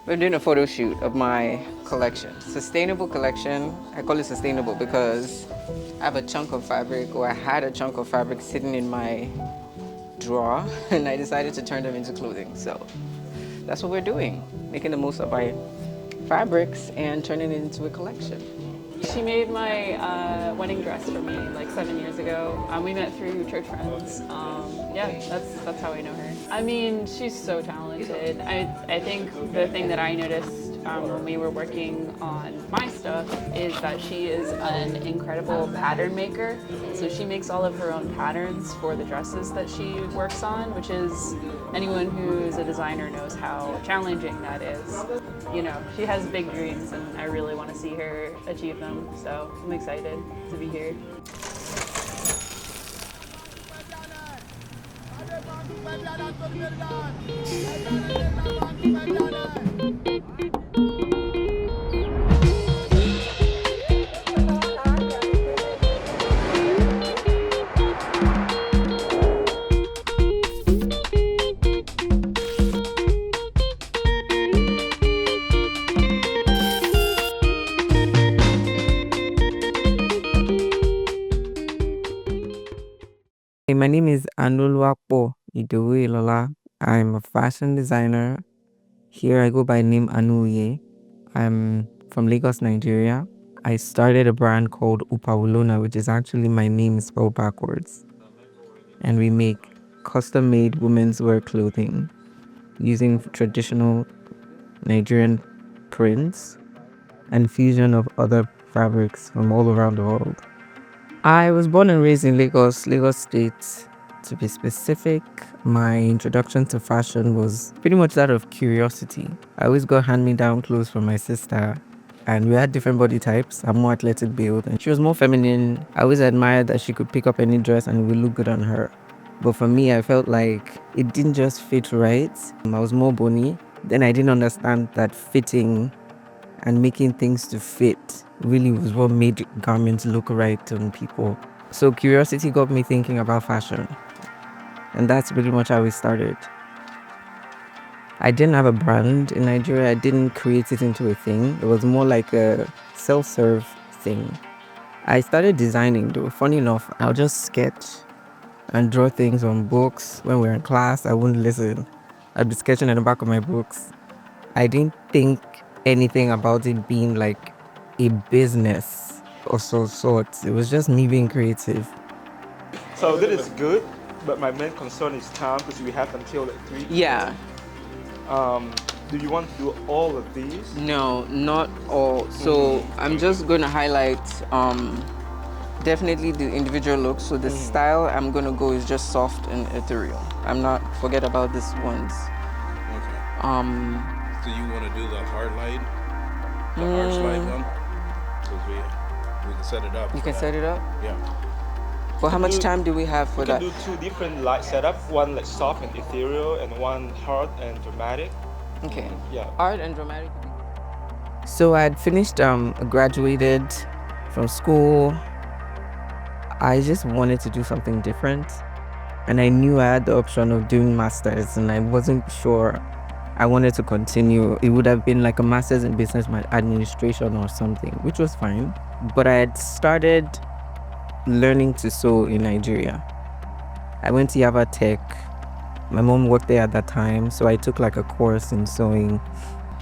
We're doing a photo shoot of my collection. Sustainable collection. I call it sustainable because I have a chunk of fabric, or I had a chunk of fabric sitting in my drawer, and I decided to turn them into clothing. So that's what we're doing, making the most of our fabrics and turning it into a collection. She made my wedding dress for me like 7 years ago. We met through church friends. Yeah, that's how I know her. I mean, she's so talented. I think the thing that I noticed when we were working on my stuff is that she is an incredible pattern maker. So she makes all of her own patterns for the dresses that she works on, which is, anyone who's a designer knows how challenging that is. You know, she has big dreams and I really want to see her achieve them. So I'm excited to be here. My name is Anu Oye. I'm a fashion designer. Here I go by name Anu Oye. I'm from Lagos, Nigeria. I started a brand called Upawulona, which is actually my name spelled backwards. And we make custom-made women's wear clothing using traditional Nigerian prints and fusion of other fabrics from all around the world. I was born and raised in Lagos State. To be specific, my introduction to fashion was pretty much that of curiosity. I always got hand-me-down clothes from my sister, and we had different body types. I'm more athletic build, and she was more feminine. I always admired that she could pick up any dress and it would look good on her. But for me, I felt like it didn't just fit right. I was more bony. Then I didn't understand that fitting and making things to fit really was what made garments look right on people. So curiosity got me thinking about fashion. And that's pretty much how it started. I didn't have a brand in Nigeria. I didn't create it into a thing. It was more like a self-serve thing. I started designing though. Funny enough, I'll just sketch and draw things on books. When we were in class, I wouldn't listen. I'd be sketching at the back of my books. I didn't think anything about it being like a business of some sort. It was just me being creative. So this is good, but my main concern is time because we have until like 3. Yeah. Do you want to do all of these? No, not all. So I'm just going to highlight definitely the individual looks. So the style I'm going to go is just soft and ethereal. I'm not, forget about these ones. Okay. So you want to do the hard light? The hard slide one? Because we can set it up. You can set it up? Yeah. Well, how much time do we have for We that? can do 2 different light setups, one like soft and ethereal and one hard and dramatic. Okay. Yeah. Art and dramatic. So I had finished, graduated from school. I just wanted to do something different. And I knew I had the option of doing masters, and I wasn't sure I wanted to continue. It would have been like a master's in business administration or something, which was fine. But I had started learning to sew in Nigeria. I went to Yaba Tech. My mom worked there at that time, so I took like a course in sewing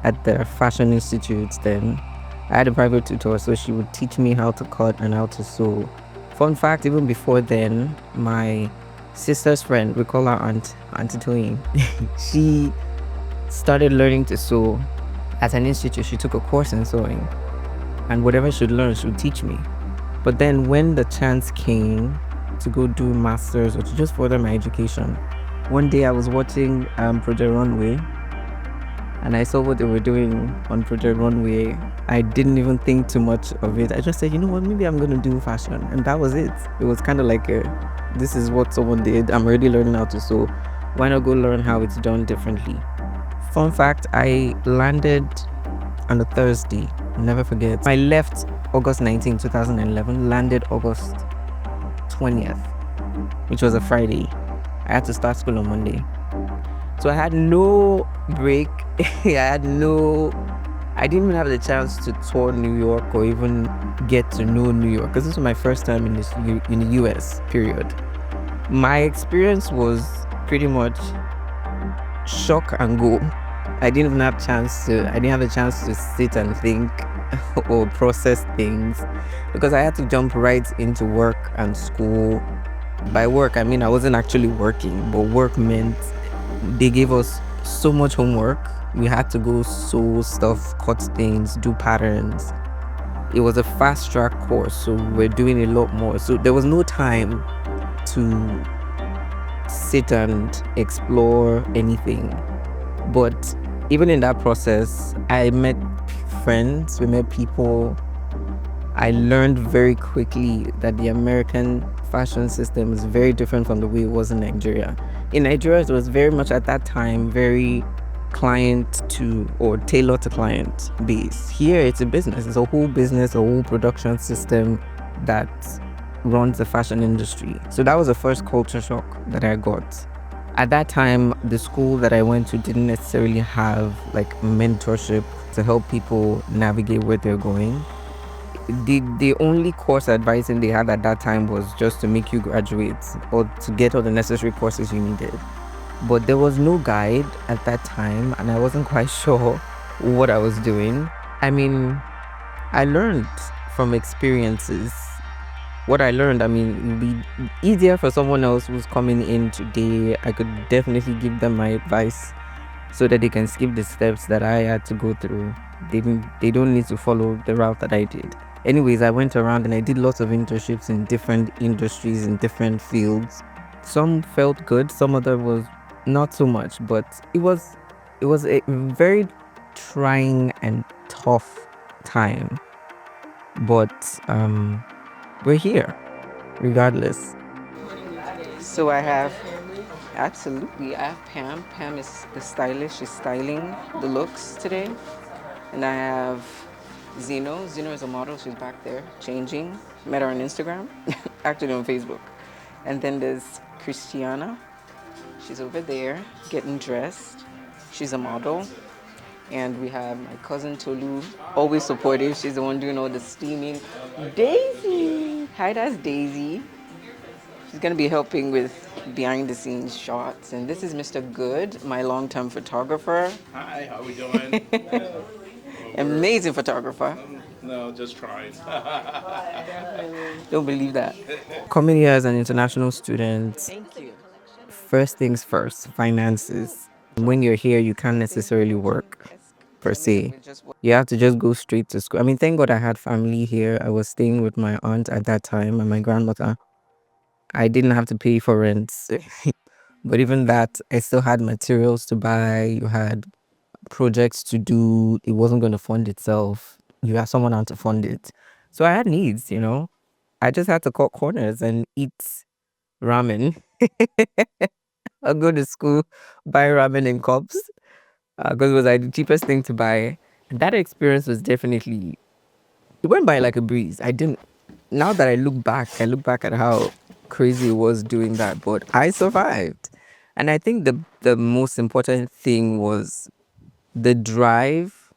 at the Fashion Institute then. I had a private tutor, so she would teach me how to cut and how to sew. Fun fact, even before then, my sister's friend, we call her Auntie Toyin, she started learning to sew at an institute. She took a course in sewing, and whatever she'd learn, she would teach me. But then when the chance came to go do masters or to just further my education, one day I was watching Project Runway, and I saw what they were doing on Project Runway. I didn't even think too much of it. I just said, you know what, maybe I'm going to do fashion. And that was it. It was kind of like, this is what someone did. I'm already learning how to sew. Why not go learn how it's done differently? Fun fact, I landed on a Thursday. I'll never forget. I left August 19, 2011, landed August 20th, which was a Friday. I had to start school on Monday. So I had no break. I didn't even have the chance to tour New York or even get to know New York because this was my first time in in the US, period. My experience was pretty much shock and go. I didn't have a chance to sit and think or process things because I had to jump right into work and school. By work, I mean I wasn't actually working, but work meant they gave us so much homework. We had to go sew stuff, cut things, do patterns. It was a fast track course, so we're doing a lot more. So there was no time to sit and explore anything. But even in that process, I met friends, we met people. I learned very quickly that the American fashion system is very different from the way it was in Nigeria. In Nigeria, it was very much at that time very client to or tailor to client base. Here, it's a business. It's a whole business, a whole production system that runs the fashion industry. So that was the first culture shock that I got. At that time, the school that I went to didn't necessarily have like mentorship to help people navigate where they're going. The only course advising they had at that time was just to make you graduate or to get all the necessary courses you needed. But there was no guide at that time, and I wasn't quite sure what I was doing. I mean, I learned from experiences. What I learned, I mean, it would be easier for someone else who's coming in today. I could definitely give them my advice so that they can skip the steps that I had to go through. They don't need to follow the route that I did. Anyways, I went around and I did lots of internships in different industries, in different fields. Some felt good, some other was not so much, but it was a very trying and tough time. But we're here regardless. So I have absolutely I have Pam. Pam is the stylist. She's styling the looks today. And I have Zeno. Zeno is a model. She's back there changing. Met her on Instagram, actually on Facebook. And then there's Christiana. She's over there getting dressed. She's a model. And we have my cousin Tolu, always supportive. She's the one doing all the steaming. Daisy! Hi, that's Daisy. She's going to be helping with behind the scenes shots. And this is Mr. Good, my long-term photographer. Hi, how we doing? Amazing photographer. No, just trying. Don't believe that. Coming here as an international student, thank you. First things first, finances. When you're here, you can't necessarily work per se. You have to just go straight to school. I mean, thank God I had family here. I was staying with my aunt at that time and my grandmother. I didn't have to pay for rent. But even that, I still had materials to buy. You had projects to do. It wasn't going to fund itself. You had someone out to fund it. So I had needs. I just had to cut corners and eat ramen. I'll go to school, buy ramen in cups because it was like the cheapest thing to buy. And that experience was definitely, it went by like a breeze. Now that I look back at how crazy it was doing that, but I survived. And I think the most important thing was the drive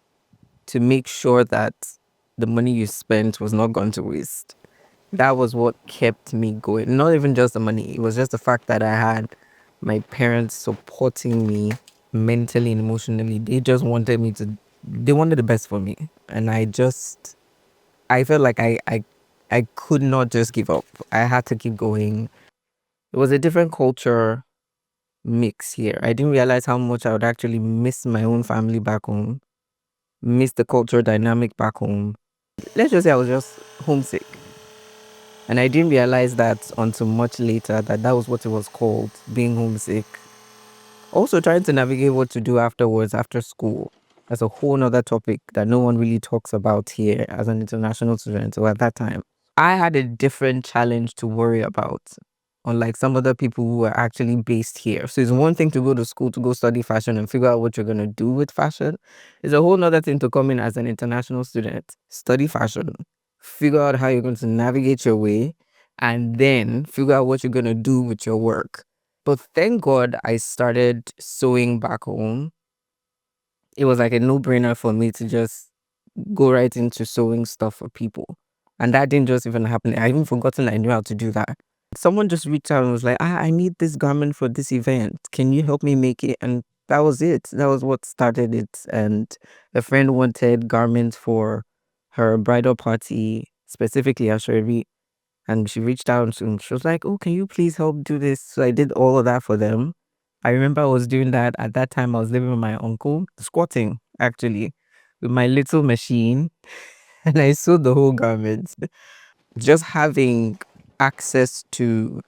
to make sure that the money you spent was not gone to waste. That was what kept me going. Not even just the money, it was just the fact that I had my parents supporting me mentally and emotionally. They wanted the best for me. And I felt like I could not just give up. I had to keep going. It was a different culture mix here. I didn't realize how much I would actually miss my own family back home, miss the culture dynamic back home. Let's just say I was just homesick. And I didn't realize that until much later that that was what it was called, being homesick. Also trying to navigate what to do afterwards, after school. That's a whole nother topic that no one really talks about here as an international student or at that time. I had a different challenge to worry about, unlike some other people who are actually based here. So it's one thing to go to school to go study fashion and figure out what you're going to do with fashion. It's a whole nother thing to come in as an international student, study fashion, figure out how you're going to navigate your way, and then figure out what you're going to do with your work. But thank God I started sewing back home. It was like a no-brainer for me to just go right into sewing stuff for people. And that didn't just even happen. I even forgotten I knew how to do that. Someone just reached out and was like, I need this garment for this event. Can you help me make it? And that was it. That was what started it. And a friend wanted garments for her bridal party, specifically Ashwebi. And she reached out and she was like, oh, can you please help do this? So I did all of that for them. I remember I was doing that at that time. I was living with my uncle, squatting actually, with my little machine, and I sewed the whole garment. Just having access to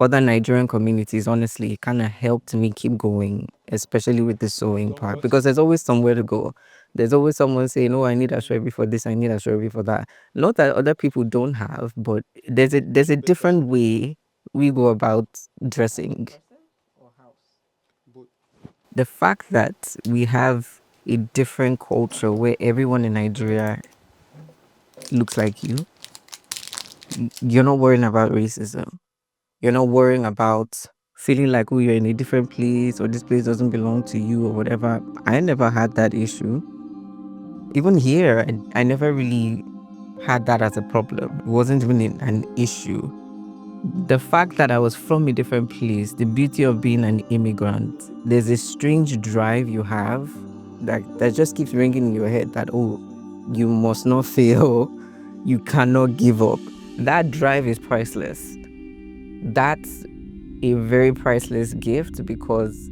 other Nigerian communities, honestly, kind of helped me keep going, especially with the sewing part, because there's always somewhere to go. There's always someone saying, oh, I need a shrebi for this, I need a shrebi for that. Not that other people don't have, but there's a different way we go about dressing. The fact that we have a different culture where everyone in Nigeria looks like you, you're not worrying about racism. You're not worrying about feeling like, oh, you're in a different place or this place doesn't belong to you or whatever. I never had that issue. Even here, I never really had that as a problem. It wasn't even an issue. The fact that I was from a different place, the beauty of being an immigrant, there's a strange drive you have that just keeps ringing in your head that, oh, you must not fail, you cannot give up. That drive is priceless. That's a very priceless gift because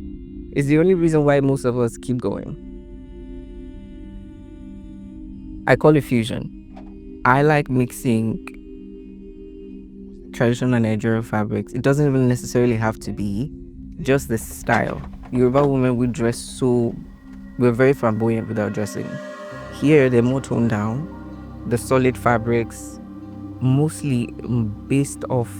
it's the only reason why most of us keep going. I call it fusion. I like mixing traditional Nigerian fabrics. It doesn't even necessarily have to be just the style. Yoruba women, we dress so, we're very flamboyant with our dressing. Here, they're more toned down. The solid fabrics, mostly based off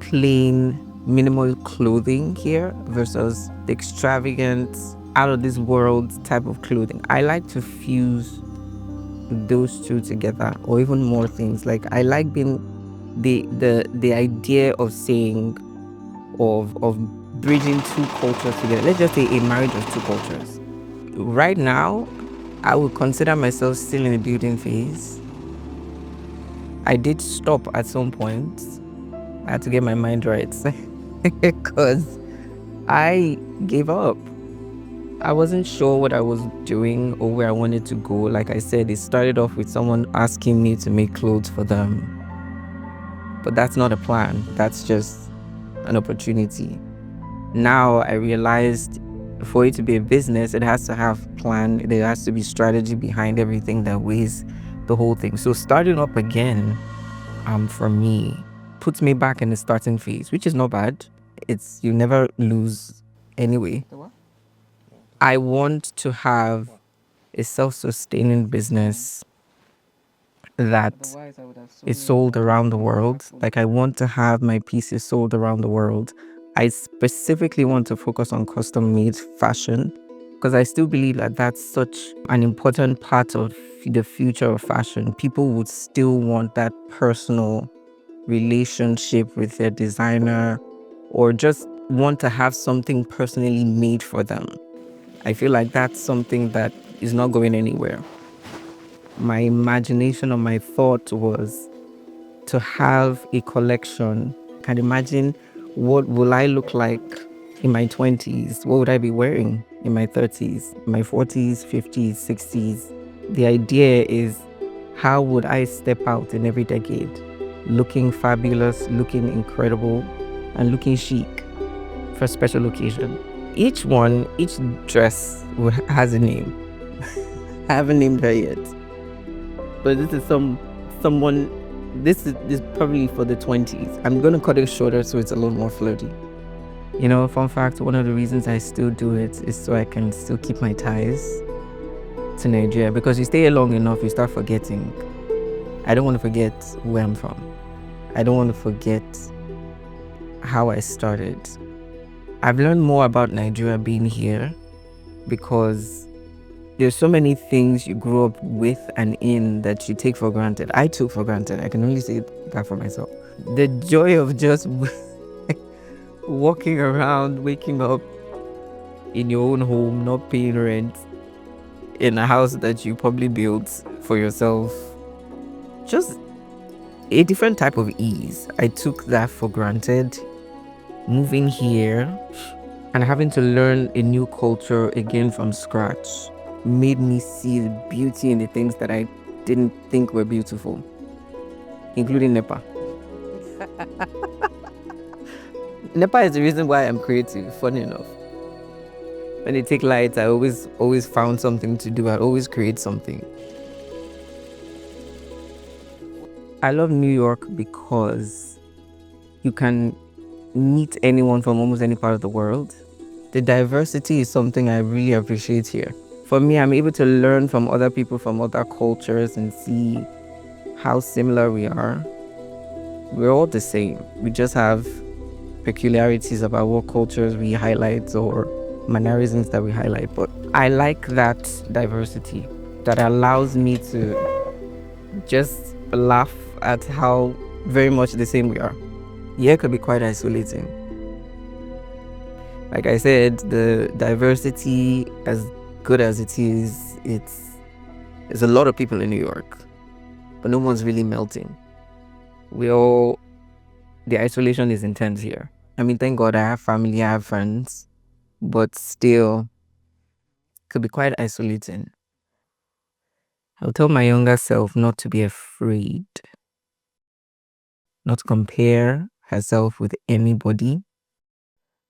plain, minimal clothing here versus the extravagant, out of this world type of clothing. I like to fuse those two together, or even more things. Like I like being the idea of saying of bridging two cultures together. Let's just say a marriage of two cultures. Right now, I would consider myself still in the building phase. I did stop at some point. I had to get my mind right because I gave up. I wasn't sure what I was doing or where I wanted to go. Like I said, it started off with someone asking me to make clothes for them. But that's not a plan. That's just an opportunity. Now I realized for it to be a business, it has to have plan. There has to be strategy behind everything that weighs the whole thing. So starting up again, for me, puts me back in the starting phase, which is not bad. It's you never lose anyway. I want to have a self-sustaining business that is sold around the world. Like I want to have my pieces sold around the world. I specifically want to focus on custom-made fashion because I still believe that that's such an important part of the future of fashion. People would still want that personal relationship with their designer or just want to have something personally made for them. I feel like that's something that is not going anywhere. My imagination or my thought was to have a collection. I can imagine what will I look like in my 20s? What would I be wearing in my 30s, my 40s, 50s, 60s? The idea is how would I step out in every decade looking fabulous, looking incredible, and looking chic for a special occasion. Each dress has a name. I haven't named her yet. But this is this is probably for the 20s. I'm going to cut it shorter so it's a little more flirty. You know, fun fact, one of the reasons I still do it is so I can still keep my ties to Nigeria. Because you stay here long enough, you start forgetting. I don't want to forget where I'm from. I don't want to forget how I started. I've learned more about Nigeria being here because there's so many things you grew up with and in that you take for granted. I took for granted. I can only say that for myself. The joy of just walking around, waking up in your own home, not paying rent, in a house that you probably built for yourself. Just a different type of ease. I took that for granted. Moving here and having to learn a new culture again from scratch made me see the beauty in the things that I didn't think were beautiful, including NEPA. NEPA is the reason why I'm creative, funny enough. When they take lights, I always found something to do. I always create something. I love New York because you can meet anyone from almost any part of the world. The diversity is something I really appreciate here. For me, I'm able to learn from other people from other cultures and see how similar we are. We're all the same. We just have peculiarities about what cultures we highlight or mannerisms that we highlight. But I like that diversity that allows me to just laugh at how very much the same we are. Yeah, it could be quite isolating. Like I said, the diversity, as good as it is, there's a lot of people in New York, but no one's really melting. The isolation is intense here. I mean, thank God I have family, I have friends, but still, could be quite isolating. I'll tell my younger self not to be afraid, not to compare herself with anybody,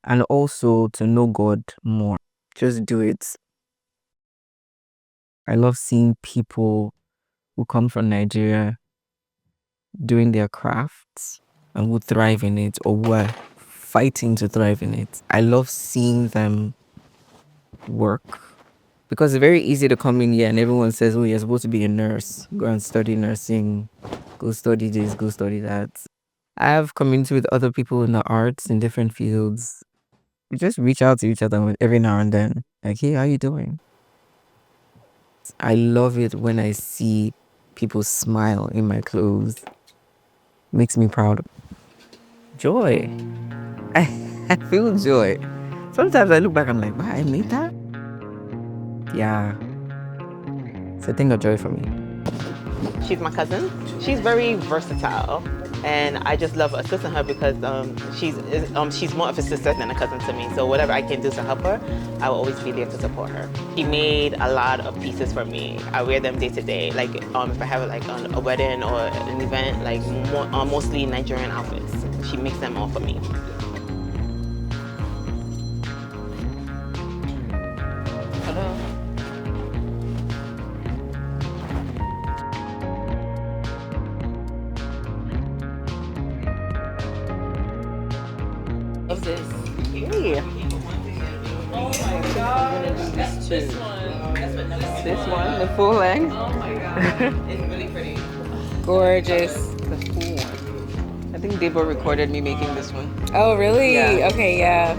and also to know God more. Just do it. I love seeing people who come from Nigeria doing their crafts and who thrive in it or who are fighting to thrive in it. I love seeing them work because it's very easy to come in here and everyone says, oh, you're supposed to be a nurse, go and study nursing, go study this, go study that. I have community with other people in the arts in different fields. We just reach out to each other every now and then, like, hey, how you doing? I love it when I see people smile in my clothes. Makes me proud. Joy. I feel joy. Sometimes I look back, I'm like, wow, I made that? Yeah. It's a thing of joy for me. She's my cousin. She's very versatile, and I just love assisting her because she's more of a sister than a cousin to me. So whatever I can do to help her, I will always be there to support her. She made a lot of pieces for me. I wear them day to day. Like if I have like a wedding or an event, like mostly Nigerian outfits. She makes them all for me. Hello. What's this? Hey. Oh my god. This one. This one, the full length. Oh my god. It's really pretty. Gorgeous. The full one. I think Debo recorded me making this one. Oh, really? Yeah. Okay, yeah.